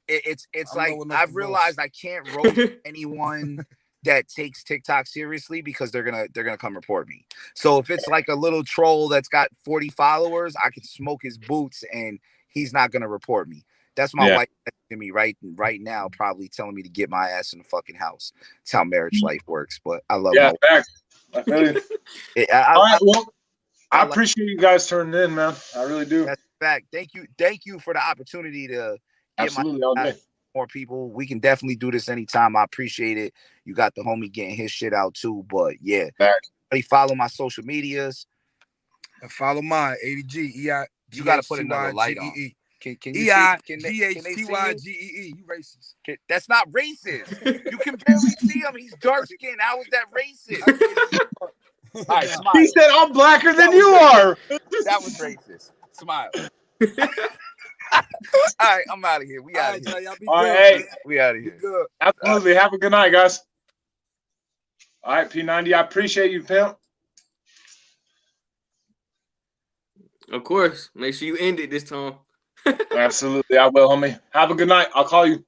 it's I'm like low enough I've to realized roast. I can't roast anyone that takes TikTok seriously because they're gonna come report me. So if it's like a little troll that's got 40 followers, I can smoke his boots and he's not gonna report me. That's my wife texting me right now, probably telling me to get my ass in the fucking house. That's how marriage life works. But I love my wife. Facts. I feel you. All right, well, I appreciate you guys turning in, man. I really do. That's a fact. Thank you for the opportunity to get all day. More people. We can definitely do this anytime. I appreciate it. You got the homie getting his shit out too. But yeah, follow my social medias and follow mine. ADG EI. You got to put another light on. Can you see? EIGHTYGEE. You racist? That's not racist. You can barely see him. He's dark skinned. How is that racist? All right, smile. He said, "I'm blacker than you are." That was racist. Smile. All right, I'm out of here. We out of here. Y'all be all good, right, hey, we out of here. Good. Absolutely. Have a good night, guys. All right, P90. I appreciate you, pimp. Of course. Make sure you end it this time. Absolutely, I will, homie. Have a good night. I'll call you.